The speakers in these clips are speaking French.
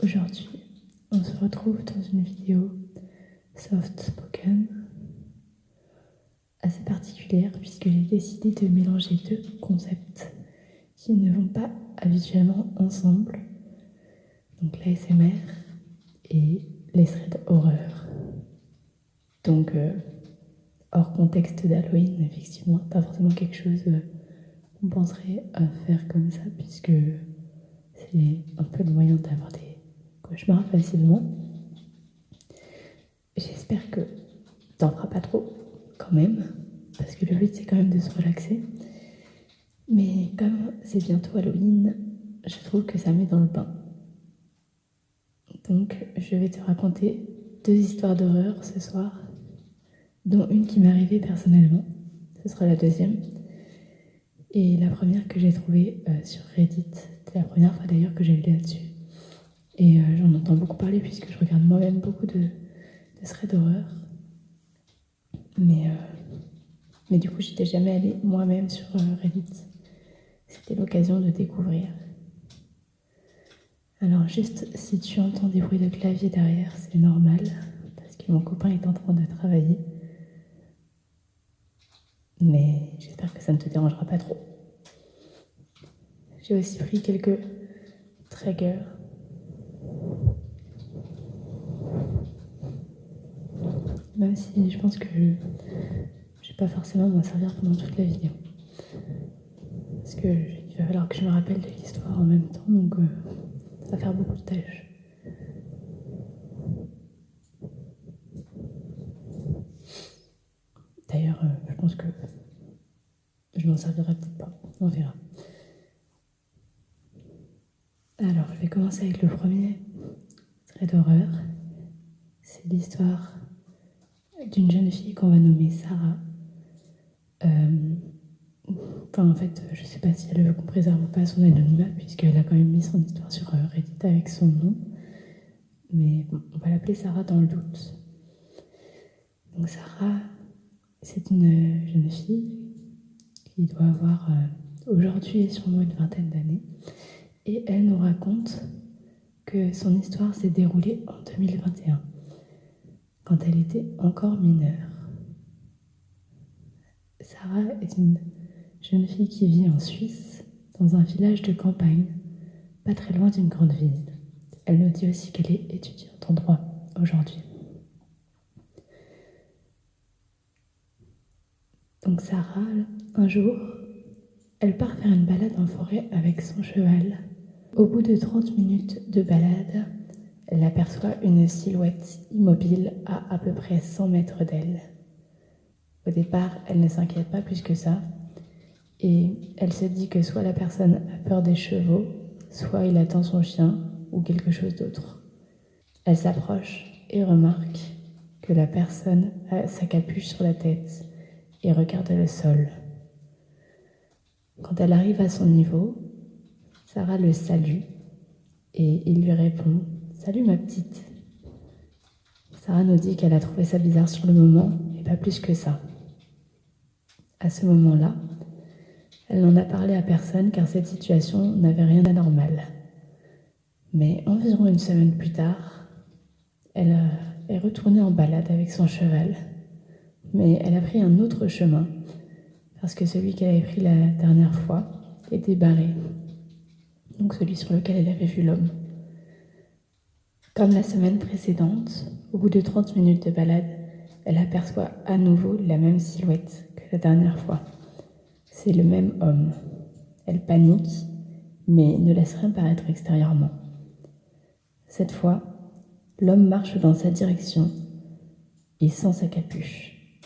Aujourd'hui, on se retrouve dans une vidéo soft spoken assez particulière puisque j'ai décidé de mélanger deux concepts qui ne vont pas habituellement ensemble, donc l'ASMR et les threads horreur. Donc hors contexte d'Halloween, effectivement, pas forcément quelque chose qu'on penserait à faire comme ça puisque c'est un peu le moyen d'avoir des cauchemars facilement. J'espère que t'en feras pas trop quand même, parce que le but c'est quand même de se relaxer. Mais comme c'est bientôt Halloween, je trouve que ça met dans le bain. Donc je vais te raconter 2 histoires d'horreur ce soir, dont une qui m'est arrivée personnellement. Ce sera la deuxième. Et la première que j'ai trouvée sur Reddit. C'est la première fois d'ailleurs que j'ai lu là-dessus. Et j'en entends beaucoup parler puisque je regarde moi-même beaucoup de threads d'horreur. Mais du coup, j'étais jamais allée moi-même sur Reddit. C'était l'occasion de découvrir. Alors juste, si tu entends des bruits de clavier derrière, c'est normal, parce que mon copain est en train de travailler. Mais j'espère que ça ne te dérangera pas trop. J'ai aussi pris quelques triggers. Même si je pense que je vais pas forcément m'en servir pendant toute la vidéo. Parce qu'il va falloir que je me rappelle de l'histoire en même temps, donc ça va faire beaucoup de tâches. D'ailleurs, je pense que je m'en servirai peut-être pas, on verra. Alors, je vais commencer avec le premier thread d'horreur. C'est l'histoire d'une jeune fille qu'on va nommer Sarah. En fait, je sais pas si elle veut qu'on préserve ou pas son anonymat, puisqu'elle a quand même mis son histoire sur Reddit avec son nom. Mais bon, on va l'appeler Sarah dans le doute. Donc Sarah, c'est une jeune fille qui doit avoir aujourd'hui sûrement une vingtaine d'années. Et elle nous raconte que son histoire s'est déroulée en 2021, quand elle était encore mineure. Sarah est une jeune fille qui vit en Suisse, dans un village de campagne, pas très loin d'une grande ville. Elle nous dit aussi qu'elle est étudiante en droit aujourd'hui. Donc Sarah, un jour, elle part faire une balade en forêt avec son cheval. Au bout de 30 minutes de balade, elle aperçoit une silhouette immobile à peu près 100 mètres d'elle. Au départ, elle ne s'inquiète pas plus que ça, et elle se dit que soit la personne a peur des chevaux, soit il attend son chien ou quelque chose d'autre. Elle s'approche et remarque que la personne a sa capuche sur la tête et regarde le sol. Quand elle arrive à son niveau, Sarah le salue et il lui répond « Salut ma petite ». Sarah nous dit qu'elle a trouvé ça bizarre sur le moment et pas plus que ça. À ce moment-là, elle n'en a parlé à personne car cette situation n'avait rien d'anormal. Mais environ une semaine plus tard, elle est retournée en balade avec son cheval, mais elle a pris un autre chemin parce que celui qu'elle avait pris la dernière fois était barré, donc celui sur lequel elle avait vu l'homme. Comme la semaine précédente, au bout de 30 minutes de balade, elle aperçoit à nouveau la même silhouette que la dernière fois. C'est le même homme. Elle panique, mais ne laisse rien paraître extérieurement. Cette fois, l'homme marche dans sa direction et sans sa capuche.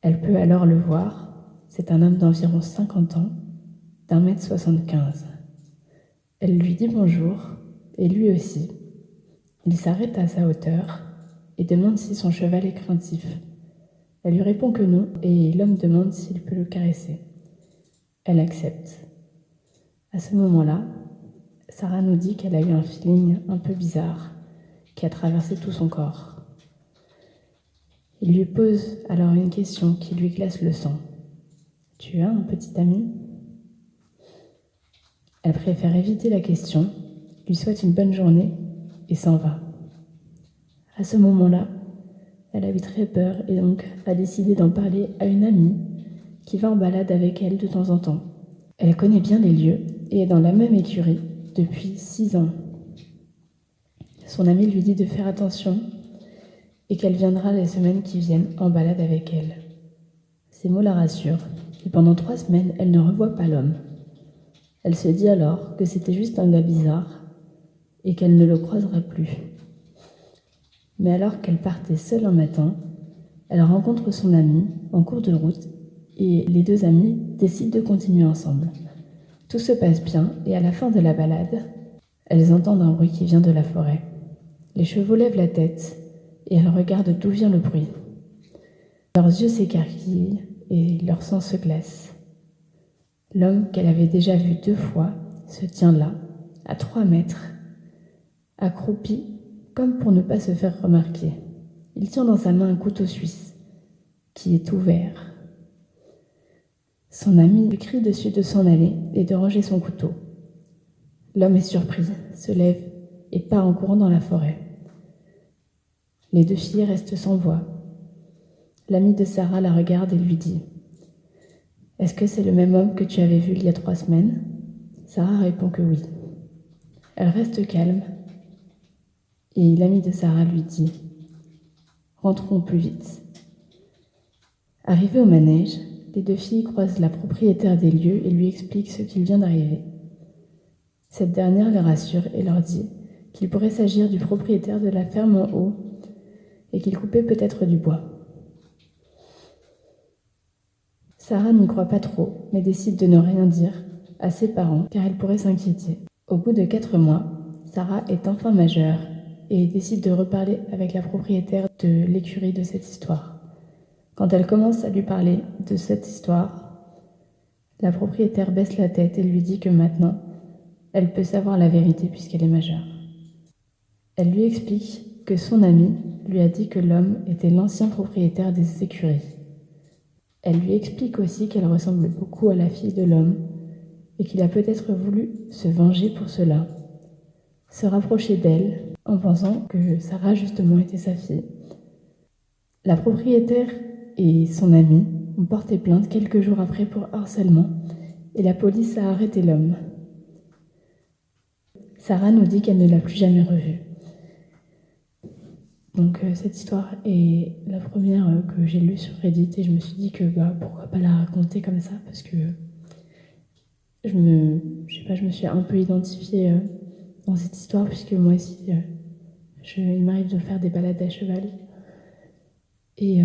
Elle peut alors le voir. C'est un homme d'environ 50 ans, d'1,75 m. Elle lui dit bonjour, et lui aussi. Il s'arrête à sa hauteur et demande si son cheval est craintif. Elle lui répond que non, et l'homme demande s'il peut le caresser. Elle accepte. À ce moment-là, Sarah nous dit qu'elle a eu un feeling un peu bizarre qui a traversé tout son corps. Il lui pose alors une question qui lui glace le sang. « Tu as un petit ami ?» Elle préfère éviter la question lui souhaite une bonne journée et s'en va. À ce moment-là, elle a eu très peur et donc a décidé d'en parler à une amie qui va en balade avec elle de temps en temps. Elle connaît bien les lieux et est dans la même écurie depuis 6 ans. Son amie lui dit de faire attention et qu'elle viendra les semaines qui viennent en balade avec elle. Ces mots la rassurent et pendant 3 semaines, elle ne revoit pas l'homme. Elle se dit alors que c'était juste un gars bizarre et qu'elle ne le croisera plus. Mais alors qu'elle partait seule un matin, elle rencontre son amie en cours de route et les 2 amies décident de continuer ensemble. Tout se passe bien et à la fin de la balade, elles entendent un bruit qui vient de la forêt. Les chevaux lèvent la tête et elles regardent d'où vient le bruit. Leurs yeux s'écarquillent et leur sang se glace. L'homme qu'elle avait déjà vu 2 fois se tient là, à 3 mètres, accroupi comme pour ne pas se faire remarquer. Il tient dans sa main un couteau suisse qui est ouvert. Son ami lui crie dessus de s'en aller et de ranger son couteau. L'homme est surpris, se lève et part en courant dans la forêt. Les 2 filles restent sans voix. L'amie de Sarah la regarde et lui dit « Est-ce que c'est le même homme que tu avais vu il y a 3 semaines ?» Sarah répond que oui. Elle reste calme et l'amie de Sarah lui dit « Rentrons plus vite. » Arrivées au manège, les 2 filles croisent la propriétaire des lieux et lui expliquent ce qu'il vient d'arriver. Cette dernière les rassure et leur dit qu'il pourrait s'agir du propriétaire de la ferme en haut et qu'il coupait peut-être du bois. Sarah n'y croit pas trop, mais décide de ne rien dire à ses parents car elle pourrait s'inquiéter. Au bout de 4 mois, Sarah est enfin majeure et décide de reparler avec la propriétaire de l'écurie de cette histoire. Quand elle commence à lui parler de cette histoire, la propriétaire baisse la tête et lui dit que maintenant, elle peut savoir la vérité puisqu'elle est majeure. Elle lui explique que son amie lui a dit que l'homme était l'ancien propriétaire des écuries. Elle lui explique aussi qu'elle ressemble beaucoup à la fille de l'homme et qu'il a peut-être voulu se venger pour cela, se rapprocher d'elle en pensant que Sarah justement était sa fille. La propriétaire et son amie ont porté plainte quelques jours après pour harcèlement et la police a arrêté l'homme. Sarah nous dit qu'elle ne l'a plus jamais revu. Donc cette histoire est la première que j'ai lue sur Reddit et je me suis dit que pourquoi pas la raconter comme ça parce que je me suis un peu identifiée dans cette histoire puisque moi aussi il m'arrive de faire des balades à cheval et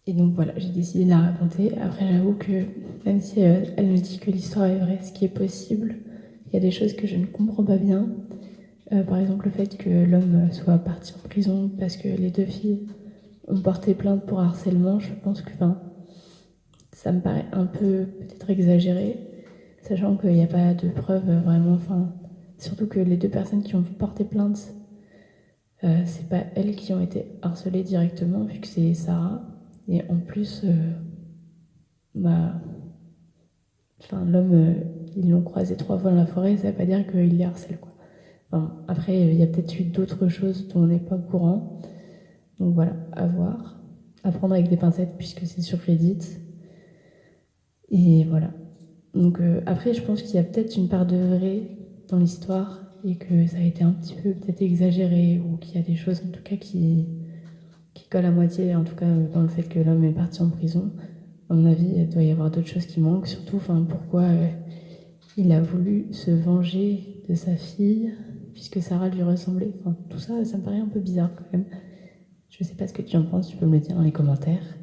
donc voilà, j'ai décidé de la raconter. Après j'avoue que même si elle me dit que l'histoire est vraie, ce qui est possible, il y a des choses que je ne comprends pas bien. Par exemple le fait que l'homme soit parti en prison parce que les 2 filles ont porté plainte pour harcèlement, je pense que ça me paraît un peu peut-être exagéré, sachant qu'il n'y a pas de preuves vraiment, surtout que les 2 personnes qui ont porté plainte, c'est pas elles qui ont été harcelées directement vu que c'est Sarah, et en plus l'homme ils l'ont croisé 3 fois dans la forêt, ça veut pas dire qu'il les harcèle quoi. Après, il y a peut-être eu d'autres choses dont on n'est pas au courant. Donc voilà, à voir. À prendre avec des pincettes puisque c'est sur Reddit. Et voilà. Donc après, je pense qu'il y a peut-être une part de vrai dans l'histoire et que ça a été un petit peu peut-être exagéré ou qu'il y a des choses en tout cas qui collent à moitié, en tout cas dans le fait que l'homme est parti en prison. À mon avis, il doit y avoir d'autres choses qui manquent. Surtout, pourquoi il a voulu se venger de sa fille puisque Sarah lui ressemblait. Tout ça, ça me paraît un peu bizarre quand même. Je sais pas ce que tu en penses, tu peux me le dire dans les commentaires.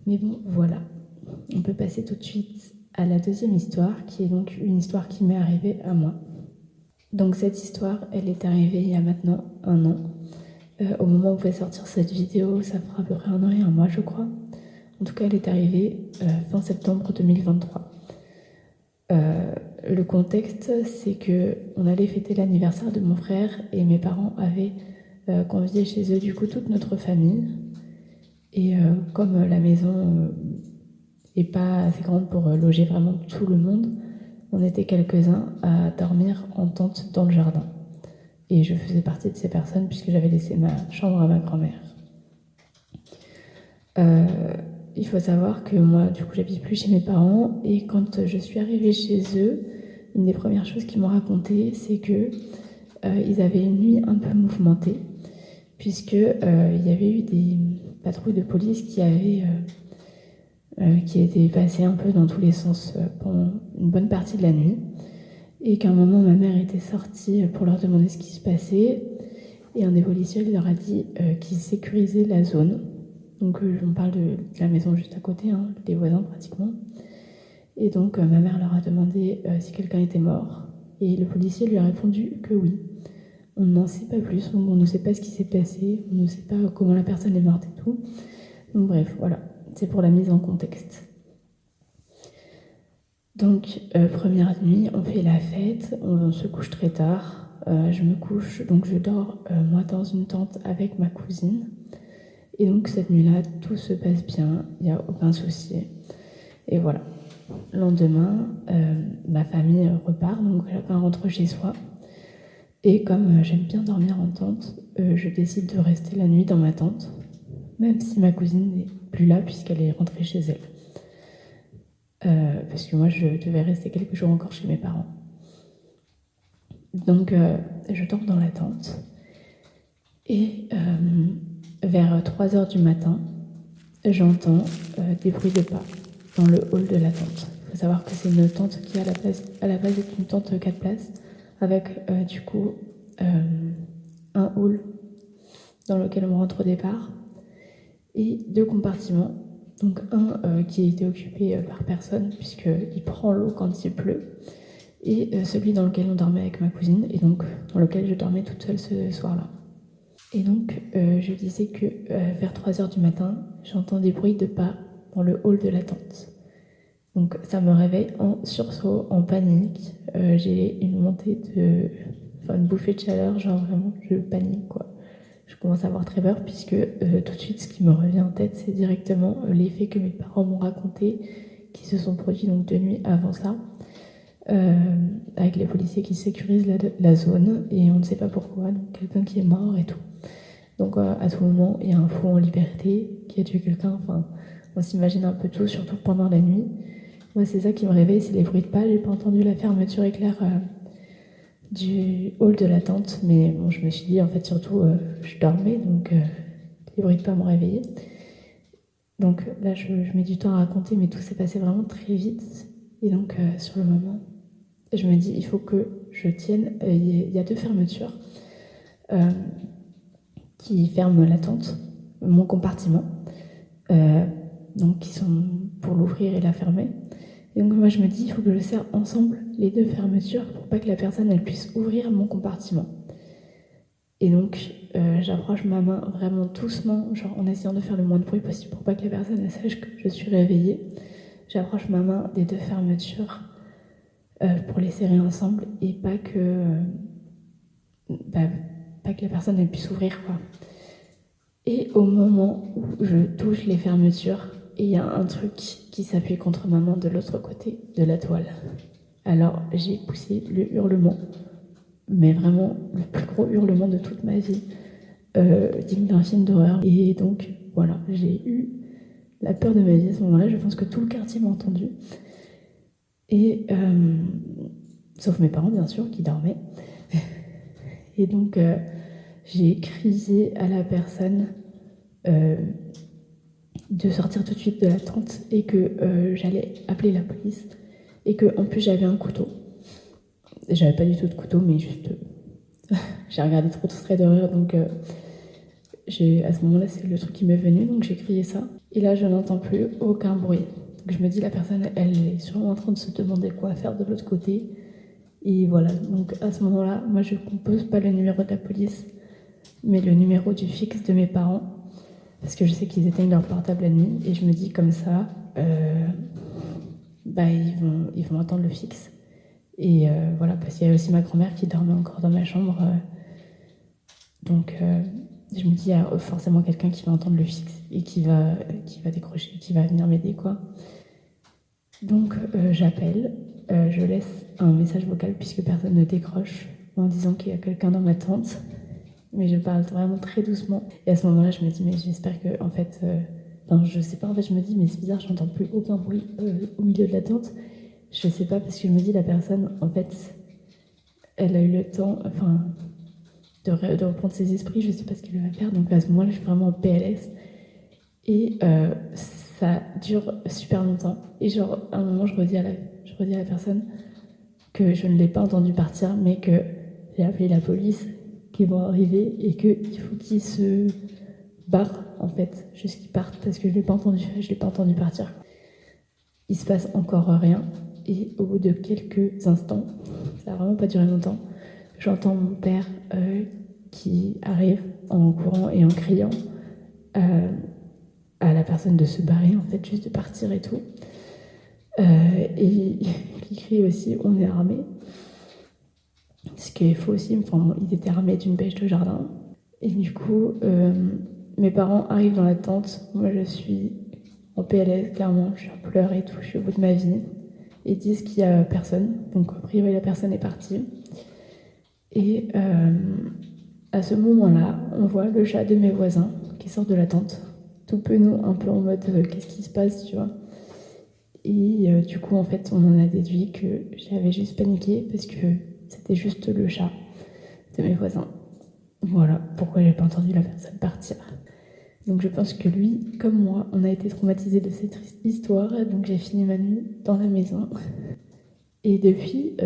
Mais bon, voilà. On peut passer tout de suite à la deuxième histoire, qui est donc une histoire qui m'est arrivée à moi. Donc cette histoire, elle est arrivée il y a maintenant 1 an. Au moment où vous allez sortir cette vidéo, ça fera à peu près 1 an et 1 mois, je crois. En tout cas, elle est arrivée fin septembre 2023. Le contexte, c'est que on allait fêter l'anniversaire de mon frère et mes parents avaient convié chez eux du coup toute notre famille. Et comme la maison est pas assez grande pour loger vraiment tout le monde, on était quelques-uns à dormir en tente dans le jardin. Et je faisais partie de ces personnes puisque j'avais laissé ma chambre à ma grand-mère. Il faut savoir que moi, du coup, j'habite plus chez mes parents. Et quand je suis arrivée chez eux, une des premières choses qu'ils m'ont raconté, c'est que ils avaient une nuit un peu mouvementée, puisque il y avait eu des patrouilles de police qui étaient passées un peu dans tous les sens pendant une bonne partie de la nuit, et qu'à un moment ma mère était sortie pour leur demander ce qui se passait, et un des policiers leur a dit qu'ils sécurisaient la zone. Donc on parle de la maison juste à côté, hein, des voisins pratiquement. Et donc ma mère leur a demandé si quelqu'un était mort, et le policier lui a répondu que oui. On n'en sait pas plus, donc on ne sait pas ce qui s'est passé, on ne sait pas comment la personne est morte et tout. Donc bref, voilà, c'est pour la mise en contexte. Donc première nuit, on fait la fête, on se couche très tard. Je me couche, donc je dors moi dans une tente avec ma cousine. Et donc cette nuit-là, tout se passe bien, il n'y a aucun souci. Et voilà. Le lendemain, ma famille repart, donc chacun rentre chez soi. Et comme j'aime bien dormir en tente, je décide de rester la nuit dans ma tente, même si ma cousine n'est plus là puisqu'elle est rentrée chez elle. Parce que moi, je devais rester quelques jours encore chez mes parents. Donc, je dors dans la tente. Et vers 3h du matin, j'entends des bruits de pas dans le hall de la tente. Il faut savoir que c'est une tente qui, à la base, est une tente 4 places, avec du coup un hall dans lequel on rentre au départ et 2 compartiments. Donc un qui a été occupé par personne puisqu'il prend l'eau quand il pleut, et celui dans lequel on dormait avec ma cousine, et donc dans lequel je dormais toute seule ce soir-là. Et donc je disais que vers 3h du matin, j'entends des bruits de pas dans le hall de la tente. Donc ça me réveille en sursaut, en panique. J'ai une une bouffée de chaleur, genre vraiment je panique quoi. Je commence à avoir très peur puisque tout de suite ce qui me revient en tête, c'est directement les faits que mes parents m'ont racontés, qui se sont produits donc 2 nuits avant ça, avec les policiers qui sécurisent la zone et on ne sait pas pourquoi, donc quelqu'un qui est mort et tout. Donc à tout moment, il y a un fou en liberté qui a tué quelqu'un, enfin on s'imagine un peu tout, surtout pendant la nuit. Moi c'est ça qui me réveille, c'est les bruits de pas. J'ai pas entendu la fermeture éclair du hall de la tente, mais bon, je me suis dit en fait surtout je dormais, donc les bruits de pas m'ont réveillée. Donc là je mets du temps à raconter, mais tout s'est passé vraiment très vite, et donc sur le moment je me dis il faut que je tienne. Il y a 2 fermetures qui ferment la tente, mon compartiment, donc qui sont pour l'ouvrir et la fermer. Et donc moi je me dis il faut que je serre ensemble les 2 fermetures pour pas que la personne elle puisse ouvrir mon compartiment. Et donc j'approche ma main vraiment doucement, genre en essayant de faire le moins de bruit possible pour pas que la personne elle sache que je suis réveillée. J'approche ma main des 2 fermetures pour les serrer ensemble et pas que la personne elle puisse ouvrir quoi. Et au moment où je touche les fermetures, il y a un truc qui s'appuie contre ma main de l'autre côté de la toile. Alors j'ai poussé le hurlement, mais vraiment le plus gros hurlement de toute ma vie, digne d'un film d'horreur. Et donc voilà, j'ai eu la peur de ma vie à ce moment-là. Je pense que tout le quartier m'a entendu. Et sauf mes parents bien sûr qui dormaient. Et donc j'ai crié à la personne de sortir tout de suite de la tente et que j'allais appeler la police, et que en plus j'avais un couteau. J'avais pas du tout de couteau, mais juste j'ai regardé trop de traits d'horreur, donc à ce moment-là c'est le truc qui m'est venu, donc j'ai crié ça. Et là je n'entends plus aucun bruit. Donc je me dis la personne elle est sûrement en train de se demander quoi faire de l'autre côté. Et voilà, donc à ce moment-là, moi je compose pas le numéro de la police, mais le numéro du fixe de mes parents, parce que je sais qu'ils éteignent leur portable la nuit, et je me dis comme ça, ils vont entendre le fixe. Et voilà, parce qu'il y a aussi ma grand-mère qui dormait encore dans ma chambre, donc je me dis il y a forcément quelqu'un qui va entendre le fixe et qui va décrocher, qui va venir m'aider quoi. Donc j'appelle, je laisse un message vocal puisque personne ne décroche en disant qu'il y a quelqu'un dans ma tente. Mais je parle vraiment très doucement. Et à ce moment-là, je me dis, mais j'espère que, en fait... Enfin, je sais pas, en fait, je me dis, mais c'est bizarre, j'entends plus aucun bruit au milieu de la tente. Je sais pas, parce que je me dis, la personne, en fait, elle a eu le temps, enfin, de reprendre ses esprits, je sais pas ce qu'elle va faire. Donc à ce moment-là, je suis vraiment en PLS. Et ça dure super longtemps. Et genre, à un moment, je redis à la personne que je ne l'ai pas entendu partir, mais que j'ai appelé la police, qu'ils vont arriver et qu'il faut qu'ils se barrent, en fait, juste qu'ils partent, parce que je l'ai pas entendu partir. Il se passe encore rien. Et au bout de quelques instants, ça n'a vraiment pas duré longtemps, j'entends mon père qui arrive en courant et en criant à la personne de se barrer, en fait, juste de partir et tout. Et qui crie aussi, on est armé. Ce qu'il faut aussi, enfin, ils étaient armés d'une bêche de jardin. Et du coup, mes parents arrivent dans la tente. Moi, je suis en PLS, clairement. Je suis en pleurs et tout. Je suis au bout de ma vie. Ils disent qu'il n'y a personne. Donc, a priori, la personne est partie. Et à ce moment-là, on voit le chat de mes voisins qui sort de la tente. Tout penaud, un peu en mode qu'est-ce qui se passe, tu vois. Et du coup, en fait, on en a déduit que j'avais juste paniqué parce que c'était juste le chat de mes voisins. Voilà pourquoi j'ai pas entendu la personne partir. Donc je pense que lui, comme moi, on a été traumatisés de cette histoire, donc j'ai fini ma nuit dans la maison. Et depuis,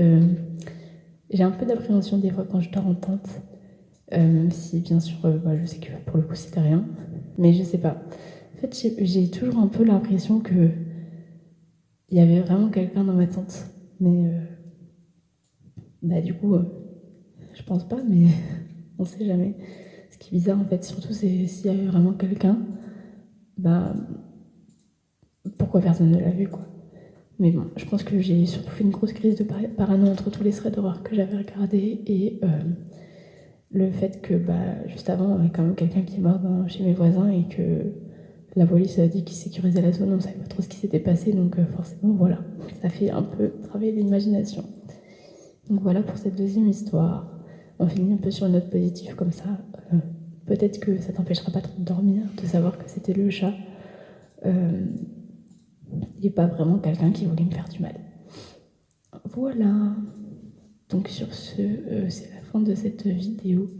j'ai un peu d'appréhension des fois quand je dors en tente, même si bien sûr, je sais que pour le coup c'était rien, mais je sais pas. En fait, j'ai toujours un peu l'impression que il y avait vraiment quelqu'un dans ma tente, mais du coup, je pense pas, mais on sait jamais. Ce qui est bizarre en fait, surtout c'est s'il y avait vraiment quelqu'un, pourquoi personne ne l'a vu quoi. Mais bon, je pense que j'ai surtout fait une grosse crise de parano entre tous les threads d'horreur que j'avais regardés et le fait que juste avant, il y avait quand même quelqu'un qui est mort chez mes voisins et que la police a dit qu'ils sécurisaient la zone, on savait pas trop ce qui s'était passé, donc forcément voilà, ça fait un peu travailler l'imagination. Donc voilà pour cette deuxième histoire. On finit un peu sur une note positive comme ça. Peut-être que ça t'empêchera pas trop de dormir, de savoir que c'était le chat. Et pas vraiment quelqu'un qui voulait me faire du mal. Voilà. Donc sur ce, c'est la fin de cette vidéo.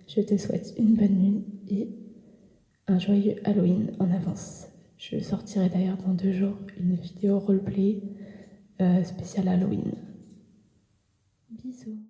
Je te souhaite une bonne nuit et un joyeux Halloween en avance. Je sortirai d'ailleurs dans 2 jours une vidéo roleplay spéciale Halloween. Bisous.